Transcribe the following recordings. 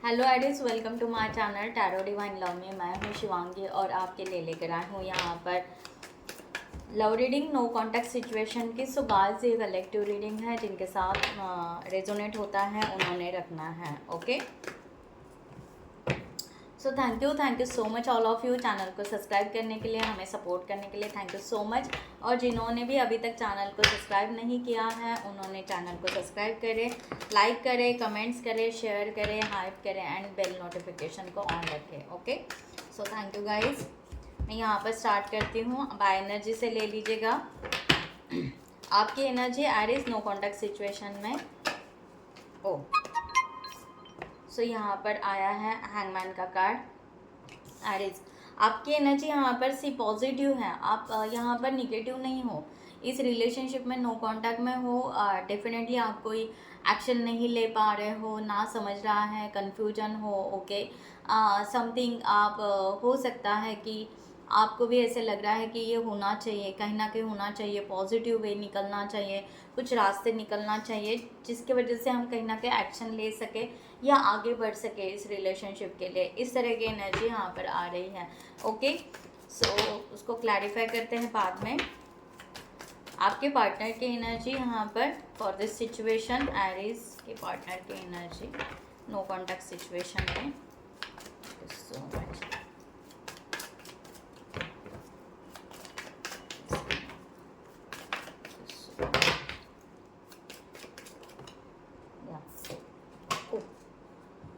Hello एडिस, welcome to my channel tarot divine love में। मैं हूँ शिवांगी और आपके लिए लेकर आई हूँ यहाँ पर love reading no contact situation की। सो गाइस, ये कलेक्टिव रीडिंग है, जिनके साथ रेजोनेट होता है उन्होंने रखना है। Okay, so thank you so much all of you channel को सब्सक्राइब करने के लिए, हमें सपोर्ट करने के लिए थैंक यू सो मच। और जिन्होंने भी अभी तक चैनल को सब्सक्राइब नहीं किया है उन्होंने चैनल को सब्सक्राइब करें, लाइक करें, कमेंट्स करें, शेयर करें, हाइप करें एंड बेल नोटिफिकेशन को ऑन रखें। Okay, so thank you guys. मैं यहाँ पर स्टार्ट करती हूँ। बाय एनर्जी से ले लीजिएगा आपकी energy Aries no contact situation में। ओ सो यहाँ पर आया है हैंगमैन का कार्ड। एरिस, आपकी एनर्जी यहाँ पर सी पॉजिटिव है। आप यहाँ पर निगेटिव नहीं हो, इस रिलेशनशिप में नो कांटेक्ट में हो। डेफिनेटली आप कोई एक्शन नहीं ले पा रहे हो, ना समझ रहा है, कंफ्यूजन हो। ओके, समथिंग आप हो सकता है कि आपको भी ऐसे लग रहा है कि ये होना चाहिए, कहीं ना कहीं होना चाहिए, पॉजिटिव वे निकलना चाहिए, कुछ रास्ते निकलना चाहिए जिसकी वजह से हम कहीं ना कहीं एक्शन ले सके या आगे बढ़ सके इस रिलेशनशिप के लिए। इस तरह की एनर्जी यहाँ पर आ रही है। ओके, सो उसको क्लैरिफाई करते हैं बाद में। आपके पार्टनर की एनर्जी यहाँ पर फॉर दिस सिचुएशन, एरिस के पार्टनर की एनर्जी नो कॉन्टैक्ट सिचुएशन में। So much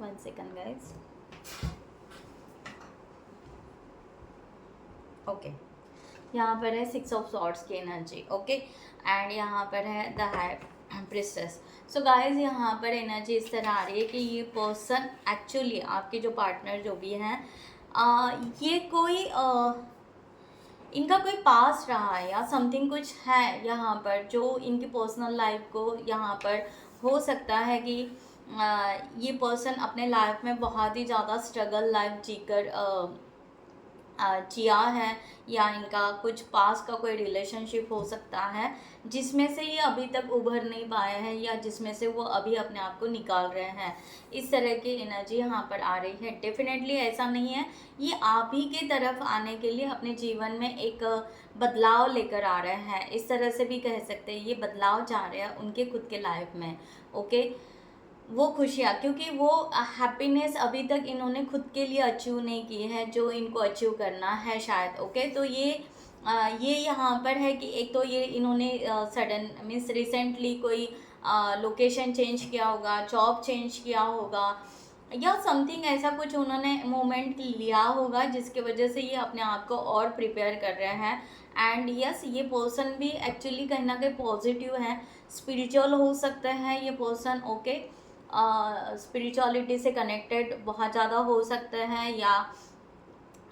one second guys. Okay, यहाँ पर है 6 ऑफ सॉर्ड्स की एनर्जी। ओके, एंड यहाँ पर है the high priestess. So guys, यहाँ पर एनर्जी इस तरह आ रही है कि ये पर्सन एक्चुअली आपके जो पार्टनर जो भी हैं, ये कोई इनका कोई पास रहा है या समथिंग कुछ है यहाँ पर जो इनकी पर्सनल लाइफ को यहाँ पर हो सकता है कि ये पर्सन अपने लाइफ में बहुत ही ज़्यादा स्ट्रगल लाइफ जीकर जिया है, या इनका कुछ पास का कोई रिलेशनशिप हो सकता है जिसमें से ये अभी तक उभर नहीं पाए हैं, या जिसमें से वो अभी अपने आप को निकाल रहे हैं। इस तरह की एनर्जी यहाँ पर आ रही है। डेफिनेटली ऐसा नहीं है, ये आप ही की तरफ आने के लिए अपने जीवन में एक बदलाव लेकर आ रहे हैं, इस तरह से भी कह सकते हैं। ये बदलाव चाह रहे हैं उनके खुद के लाइफ में। ओके, वो खुशियाँ, क्योंकि वो हैप्पीनेस अभी तक इन्होंने खुद के लिए अचीव नहीं की है जो इनको अचीव करना है शायद। ओके, तो ये यहाँ पर है कि एक तो ये इन्होंने सडन मीन्स रिसेंटली कोई लोकेशन चेंज किया होगा, जॉब चेंज किया होगा, या समथिंग ऐसा कुछ उन्होंने मोमेंट लिया होगा जिसके वजह से ये अपने आप को और प्रिपेयर कर रहे हैं। एंड यस, ये पर्सन भी एक्चुअली कहीं ना कहीं पॉजिटिव है, स्पिरिचुअल हो सकते हैं ये पर्सन। ओके, स्पिरिचुअलिटी से कनेक्टेड बहुत ज़्यादा हो सकते हैं, या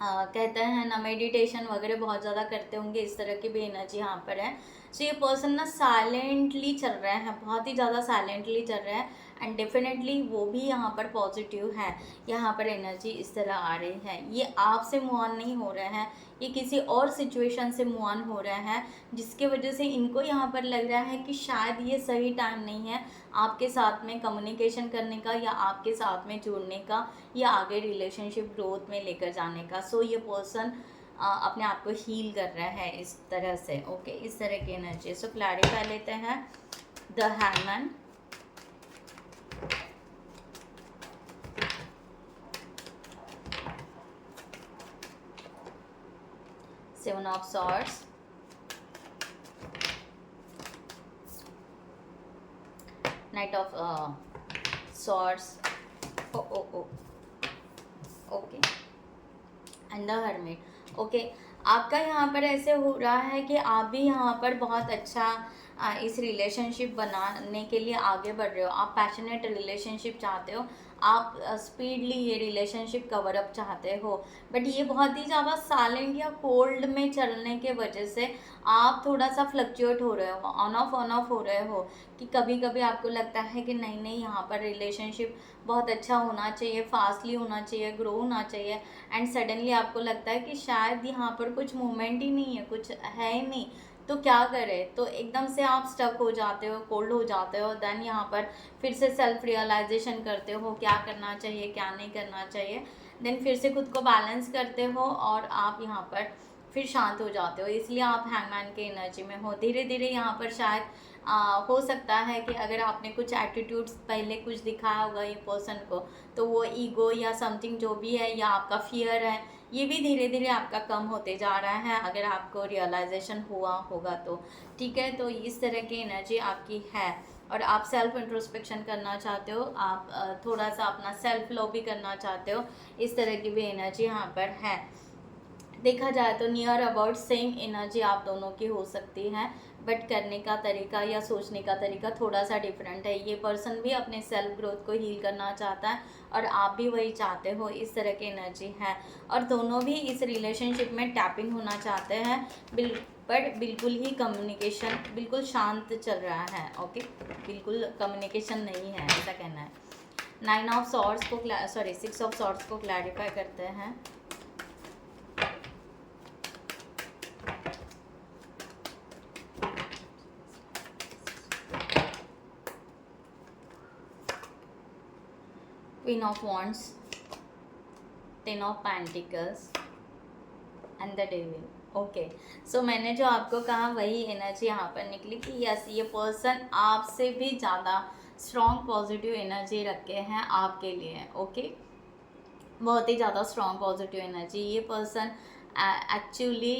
कहते हैं ना मेडिटेशन वगैरह बहुत ज़्यादा करते होंगे, इस तरह की भी एनर्जी यहाँ पर है। सो ये पर्सन ना साइलेंटली चल रहे हैं, बहुत ही ज़्यादा साइलेंटली चल रहे हैं, एंड डेफिनेटली वो भी यहाँ पर पॉजिटिव है। यहाँ पर एनर्जी इस तरह आ रही है, ये आपसे मूव ऑन नहीं हो रहे हैं, ये किसी और सिचुएशन से मूव ऑन हो रहे हैं, जिसके वजह से इनको यहाँ पर लग रहा है कि शायद ये सही टाइम नहीं है आपके साथ में कम्युनिकेशन करने का, या आपके साथ में जुड़ने का, या आगे रिलेशनशिप ग्रोथ में लेकर जाने का। सो ये पर्सन अपने आप को हील कर रहा है इस तरह से। ओके, इस तरह की एनर्जी। सो क्लैरिफाई लेते हैं the hangman, seven of swords, knight of swords, oh oh oh okay, and the hermit. Okay, आपका यहाँ पर ऐसे हो रहा है कि आप भी यहाँ पर बहुत अच्छा इस रिलेशनशिप बनाने के लिए आगे बढ़ रहे हो। आप पैशनेट रिलेशनशिप चाहते हो, आप स्पीडली ये रिलेशनशिप कवर अप चाहते हो, बट ये बहुत ही ज़्यादा साइलेंट या कोल्ड में चलने के वजह से आप थोड़ा सा फ्लक्चुएट हो रहे हो, ऑन ऑफ हो रहे हो, कि कभी कभी आपको लगता है कि नहीं नहीं, यहाँ पर रिलेशनशिप बहुत अच्छा होना चाहिए, फास्टली होना चाहिए, ग्रो होना चाहिए, एंड सडनली आपको लगता है कि शायद यहाँ पर कुछ मूवमेंट ही नहीं है, कुछ है ही नहीं तो क्या करें, तो एकदम से आप स्टक हो जाते हो, कोल्ड हो जाते हो। देन यहाँ पर फिर से सेल्फ रियलाइजेशन करते हो क्या करना चाहिए क्या नहीं करना चाहिए। देन फिर से खुद को बैलेंस करते हो और आप यहाँ पर फिर शांत हो जाते हो। इसलिए आप हैंगमैन के एनर्जी में हो। धीरे धीरे यहाँ पर शायद हो सकता है कि अगर आपने कुछ एटीट्यूड्स पहले कुछ दिखाया होगा ये पर्सन को, तो वो ईगो या समथिंग जो भी है या आपका फियर है, ये भी धीरे धीरे आपका कम होते जा रहा है, अगर आपको रियलाइजेशन हुआ होगा तो। ठीक है, तो इस तरह की एनर्जी आपकी है। और आप सेल्फ इंट्रोस्पेक्शन करना चाहते हो, आप थोड़ा सा अपना सेल्फ लव भी करना चाहते हो, इस तरह की भी एनर्जी यहाँ पर है। देखा जाए तो नियर अबाउट सेम एनर्जी आप दोनों की हो सकती है, बट करने का तरीका या सोचने का तरीका थोड़ा सा डिफरेंट है। ये पर्सन भी अपने सेल्फ ग्रोथ को हील करना चाहता है और आप भी वही चाहते हो, इस तरह की एनर्जी है। और दोनों भी इस रिलेशनशिप में टैपिंग होना चाहते हैं, बट बिल्कुल ही कम्युनिकेशन बिल्कुल शांत चल रहा है। ओके, बिल्कुल कम्युनिकेशन नहीं है, ऐसा कहना है। 9 ऑफ सॉर्ड्स को 6 ऑफ सॉर्ड्स को क्लैरिफाई करते हैं। Queen of Wands, 10 of Pentacles and the Devil। Okay, so मैंने जो आपको कहा वही एनर्जी यहाँ पर निकली कि यस, ये पर्सन आपसे भी ज़्यादा स्ट्रॉन्ग पॉजिटिव एनर्जी रखे हैं आपके लिए। ओके, बहुत ही ज़्यादा स्ट्रॉन्ग पॉजिटिव एनर्जी। ये पर्सन एक्चुअली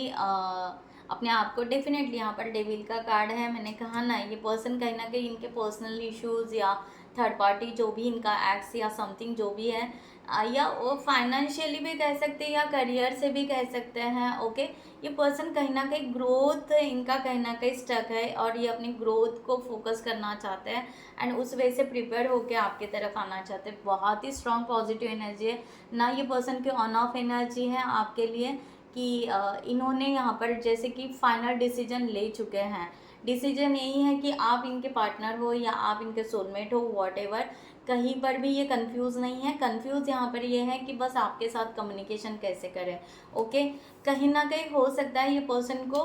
अपने आप को डेफिनेटली, यहाँ पर डेविल का कार्ड है, मैंने कहा ना, ये पर्सन कहीं ना कहीं इनके पर्सनल इश्यूज़ या थर्ड पार्टी जो भी इनका एक्स या समथिंग जो भी है, या वो फाइनेंशियली भी कह सकते हैं या करियर से भी कह सकते हैं। ओके, ये पर्सन कहीं ना कहीं ग्रोथ इनका कहीं ना कहीं स्टक है और ये अपनी ग्रोथ को फोकस करना चाहते हैं एंड उस वजह से प्रिपेयर होकर आपकी तरफ आना चाहते हैं। बहुत ही स्ट्रॉन्ग पॉजिटिव एनर्जी है ना, ये पर्सन की ऑन ऑफ एनर्जी है आपके लिए कि इन्होंने यहाँ पर जैसे कि फाइनल डिसीजन ले चुके हैं। डिसीजन यही है कि आप इनके पार्टनर हो या आप इनके सोलमेट हो, वॉटएवर, कहीं पर भी ये कंफ्यूज नहीं है। कंफ्यूज यहाँ पर ये है कि बस आपके साथ कम्युनिकेशन कैसे करें। ओके, कहीं ना कहीं हो सकता है ये पर्सन को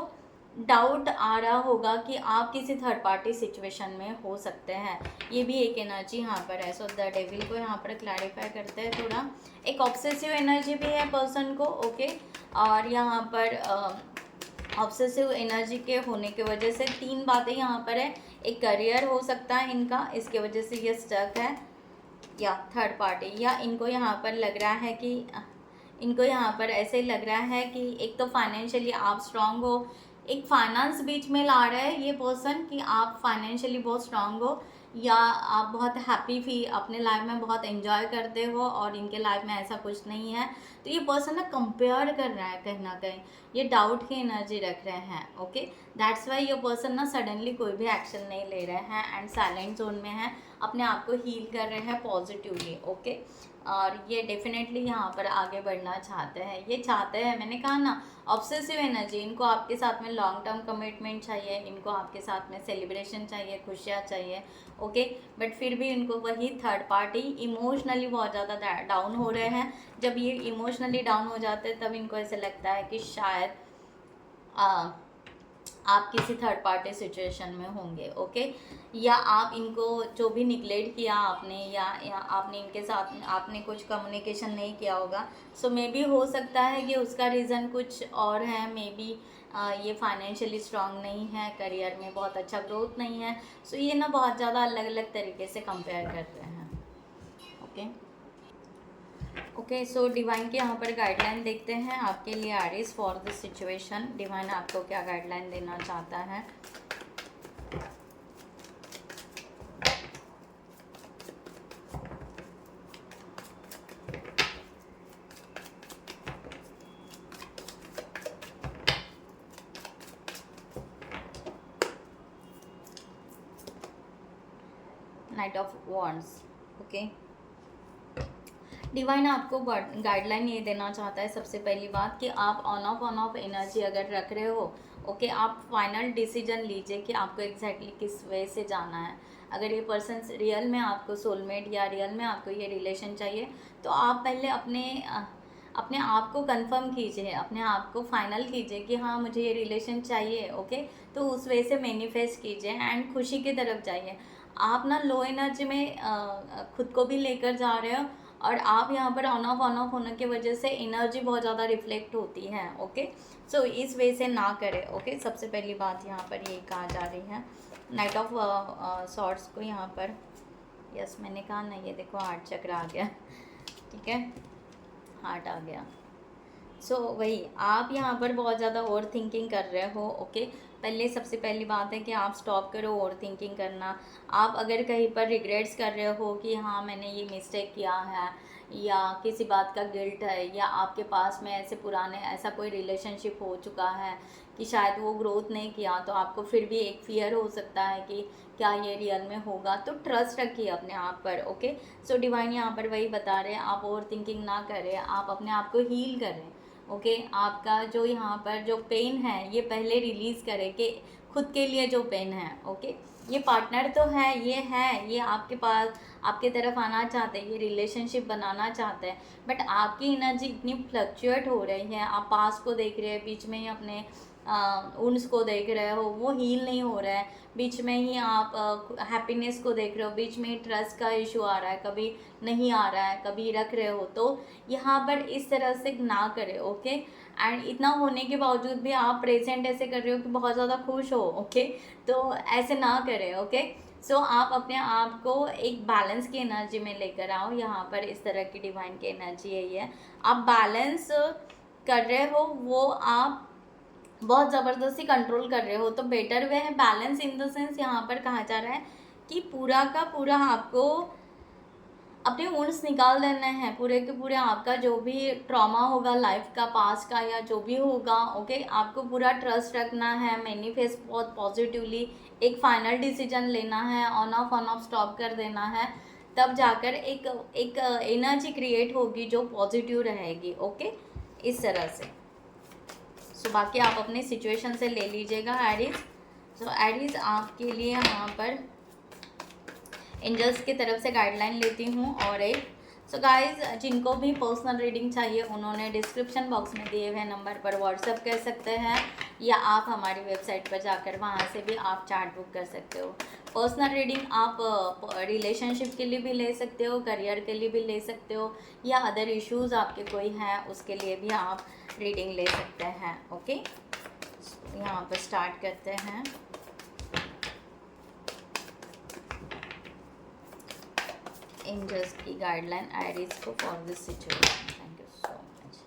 डाउट आ रहा होगा कि आप किसी थर्ड पार्टी सिचुएशन में हो सकते हैं, ये भी एक एनर्जी यहाँ पर है। सो द डेविल को यहाँ पर क्लैरिफाई करते हैं थोड़ा। एक ऑब्सेसिव एनर्जी भी है पर्सन को। ओके, और यहाँ पर ऑब्सेसिव एनर्जी के होने की वजह से 3 बातें यहाँ पर है। एक करियर हो सकता है इनका, इसके वजह से ये स्टक है, या थर्ड पार्टी, या इनको यहाँ पर लग रहा है कि इनको यहाँ पर ऐसे लग रहा है कि एक तो फाइनेंशियली आप स्ट्रांग हो, एक फाइनेंस बीच में ला रहा है ये पर्सन कि आप फाइनेंशियली बहुत स्ट्रांग हो या आप बहुत हैप्पी फील अपने लाइफ में बहुत एंजॉय करते हो और इनके लाइफ में ऐसा कुछ नहीं है। तो ये पर्सन ना कंपेयर कर रहा है, कहीं ना कहीं ये डाउट की एनर्जी रख रहे हैं। ओके, दैट्स वाई ये पर्सन ना सडनली कोई भी एक्शन नहीं ले रहे हैं एंड साइलेंट जोन में है, अपने आप को हील कर रहे हैं पॉजिटिवली। ओके, और ये डेफिनेटली यहाँ पर आगे बढ़ना चाहते हैं, ये चाहते हैं, मैंने कहा ना, ऑब्सेसिव एनर्जी, इनको आपके साथ में लॉन्ग टर्म कमिटमेंट चाहिए, इनको आपके साथ में सेलिब्रेशन चाहिए, खुशियाँ चाहिए। ओके, बट फिर भी इनको वही थर्ड पार्टी इमोशनली बहुत ज़्यादा डाउन हो रहे हैं। जब ये इमोशनली डाउन हो जाते हैं तब इनको ऐसे लगता है कि शायद आप किसी थर्ड पार्टी सिचुएशन में होंगे। ओके, या आप इनको जो भी निगलेक्ट किया आपने या आपने इनके साथ आपने कुछ कम्युनिकेशन नहीं किया होगा। सो मे बी हो सकता है कि उसका रीज़न कुछ और है। मे बी ये फाइनेंशियली स्ट्रांग नहीं है, करियर में बहुत अच्छा ग्रोथ नहीं है। सो ये ना बहुत ज़्यादा अलग अलग तरीके से कंपेयर करते हैं। ओके, सो डिवाइन के यहाँ पर गाइडलाइन देखते हैं आपके लिए Aaris for this situation. Divine आपको क्या गाइडलाइन देना चाहता है। Night of wands. Okay, divine आपको गाइडलाइन ये देना चाहता है, सबसे पहली बात कि आप ऑन ऑफ एनर्जी अगर रख रहे हो, ओके, आप फाइनल डिसीजन लीजिए कि आपको एग्जैक्टली किस वे से जाना है। अगर ये पर्सन रियल में आपको सोलमेट या रियल में आपको ये रिलेशन चाहिए, तो आप पहले अपने आप को कंफर्म कीजिए, अपने आप को फाइनल कीजिए कि हाँ मुझे ये रिलेशन चाहिए। ओके, तो उस वे से मैनिफेस्ट कीजिए एंड खुशी की तरफ जाइए। आप ना लो एनर्जी में खुद को भी लेकर जा रहे हो, और आप यहाँ पर ऑन ऑफ होने की वजह से एनर्जी बहुत ज़्यादा रिफ्लेक्ट होती है। ओके, सो इस वे से ना करें। ओके, सबसे पहली बात यहाँ पर ये कहा जा रही है। नाइट ऑफ सॉर्ड्स को यहाँ पर, यस मैंने कहा ना, ये देखो हार्ट चक्र आ गया, ठीक है, हार्ट आ गया। सो वही आप यहाँ पर बहुत ज़्यादा ओवर थिंकिंग कर रहे हो। ओके, पहले सबसे पहली बात है कि आप स्टॉप करो ओवर थिंकिंग करना। आप अगर कहीं पर रिग्रेट्स कर रहे हो कि हाँ मैंने ये मिस्टेक किया है, या किसी बात का गिल्ट है, या आपके पास में ऐसे पुराने ऐसा कोई रिलेशनशिप हो चुका है कि शायद वो ग्रोथ नहीं किया, तो आपको फिर भी एक फियर हो सकता है कि क्या ये रियल में होगा, तो ट्रस्ट रखिए अपने आप पर। ओके, सो डिवाइन यहाँ पर वही बता रहे हैं, आप ओवर थिंकिंग ना करें, आप अपने आप को हील करें। ओके, आपका जो यहाँ पर जो पेन है ये पहले रिलीज़ करें, कि खुद के लिए जो पेन है। ओके, ये पार्टनर तो है, ये आपके पास आपके तरफ आना चाहते हैं, ये रिलेशनशिप बनाना चाहते हैं, बट आपकी एनर्जी इतनी फ्लक्चुएट हो रही है, आप पास को देख रहे हैं, बीच में ही अपने उन्स को देख रहे हो, वो हील नहीं हो रहा है, बीच में ही आप हैप्पीनेस को देख रहे हो, बीच में ही ट्रस्ट का इशू आ रहा है, कभी नहीं आ रहा है, कभी रख रहे हो, तो यहाँ पर इस तरह से ना करें। ओके, एंड इतना होने के बावजूद भी आप प्रेजेंट ऐसे कर रहे हो कि बहुत ज़्यादा खुश हो। ओके, तो ऐसे ना करें। ओके, सो आप अपने आप को एक बैलेंस की एनर्जी में लेकर आओ। यहाँ पर इस तरह की डिवाइन की एनर्जी यही है, आप बैलेंस कर रहे हो, वो आप बहुत ज़बरदस्ती कंट्रोल कर रहे हो, तो बेटर वे है बैलेंस इन द सेंस, यहाँ पर कहा जा रहा है कि पूरा का पूरा आपको अपने वुंड्स निकाल देना है, पूरे के पूरे आपका जो भी ट्रॉमा होगा लाइफ का, पास्ट का, या जो भी होगा। ओके, आपको पूरा ट्रस्ट रखना है, मैनिफेस्ट बहुत पॉजिटिवली एक फाइनल डिसीजन लेना है, ऑन ऑफ स्टॉप कर देना है, तब जाकर एक एनर्जी क्रिएट होगी जो पॉजिटिव रहेगी। ओके, इस तरह से। सो बाकी आप अपने सिचुएशन से ले लीजिएगा एरीज। सो एरीज आपके लिए यहाँ पर एंजल्स की तरफ से गाइडलाइन लेती हूँ। और एक सो गाइज जिनको भी पर्सनल रीडिंग चाहिए उन्होंने डिस्क्रिप्शन बॉक्स में दिए हुए नंबर पर व्हाट्सएप कर सकते हैं, या आप हमारी वेबसाइट पर जाकर वहाँ से भी आप चार्ट बुक कर सकते हो। पर्सनल रीडिंग आप रिलेशनशिप के लिए भी ले सकते हो, करियर के लिए भी ले सकते हो, या अदर इश्यूज़ आपके कोई हैं उसके लिए भी आप रीडिंग ले सकते हैं। ओके, यहाँ पर स्टार्ट करते हैं। एंजल्स की गाइडलाइन एरीज को for this situation. Thank you so much.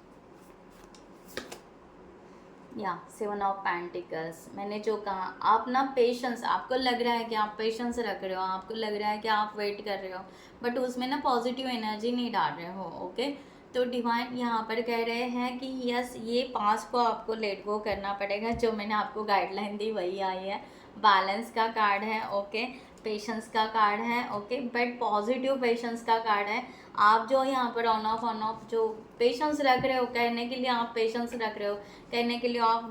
या 7 ऑफ पेंटिकल्स, मैंने जो कहा, आप ना पेशेंस, आपको लग रहा है कि आप पेशेंस रख रहे हो, आपको लग रहा है कि आप वेट कर रहे हो, बट उसमें ना पॉजिटिव एनर्जी नहीं डाल रहे हो। ओके, तो डिवाइन यहाँ पर कह रहे हैं कि यस, ये 5 को आपको लेट गो करना पड़ेगा। जो मैंने आपको गाइडलाइन दी वही आई है, बैलेंस का कार्ड है। ओके, पेशेंस का कार्ड है। ओके, बट पॉजिटिव पेशेंस का कार्ड है। आप जो यहाँ पर ऑन ऑफ जो पेशेंस रख रहे हो, कहने के लिए आप पेशेंस रख रहे हो, कहने के लिए आप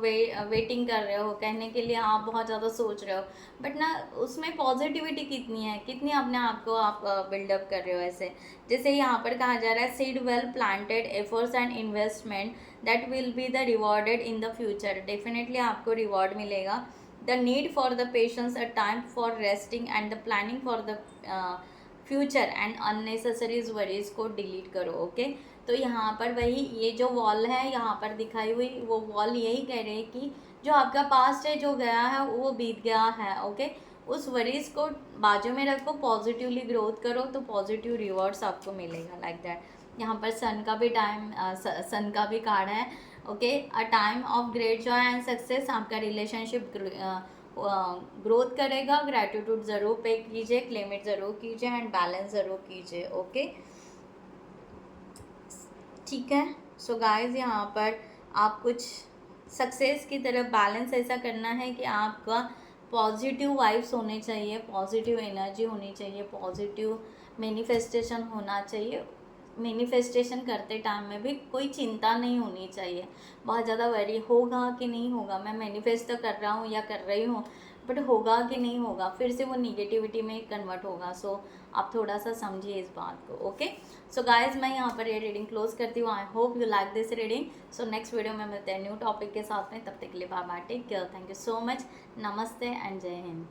वेटिंग कर रहे हो, कहने के लिए आप बहुत ज़्यादा सोच रहे हो, बट ना उसमें पॉजिटिविटी कितनी है, कितनी अपने आप को आप बिल्डअप कर रहे हो। ऐसे जैसे यहाँ पर कहा जा रहा है, seed well planted efforts and investment that will be the rewarded in the future. Definitely आपको रिवॉर्ड मिलेगा। The need for the patience, a time for resting and the planning for the future and unnecessary worries को delete करो। Okay, तो यहाँ पर वही ये जो वॉल है यहाँ पर दिखाई हुई, वो वॉल यही कह रहे हैं कि जो आपका पास्ट है, जो गया है वो बीत गया है। ओके, उस वरीज को बाजू में रखो, पॉजिटिवली ग्रोथ करो, तो पॉजिटिव रिवॉर्ड्स आपको मिलेगा। Like that. यहाँ पर सन का भी टाइम, सन का भी कार्ड है। Okay, a time of great Joy and success, आपका रिलेशनशिप ग्रोथ करेगा। ग्रैटिट्यूड ज़रूर पे कीजिए, क्लेम इट ज़रूर कीजिए, एंड बैलेंस ज़रूर कीजिए। ओके, ठीक है। सो गाइस यहाँ पर आप कुछ सक्सेस की तरफ बैलेंस ऐसा करना है कि आपका पॉजिटिव वाइब्स होने चाहिए, पॉजिटिव एनर्जी होनी चाहिए, पॉजिटिव मैनिफेस्टेशन होना चाहिए। मैनिफेस्टेशन करते टाइम में भी कोई चिंता नहीं होनी चाहिए, बहुत ज़्यादा वरी होगा कि नहीं होगा, मैं मैनिफेस्ट तो कर रहा हूँ या कर रही हूँ, बट होगा कि नहीं होगा, फिर से वो निगेटिविटी में कन्वर्ट होगा। सो आप थोड़ा सा समझिए इस बात को। ओके, सो गाइज मैं यहाँ पर ये रीडिंग क्लोज करती हूँ। I hope you like this reading. So next video में मिलते हैं न्यू टॉपिक के साथ में, तब तक के लिए bye bye, take care, thank you so much, नमस्ते एंड जय हिंद।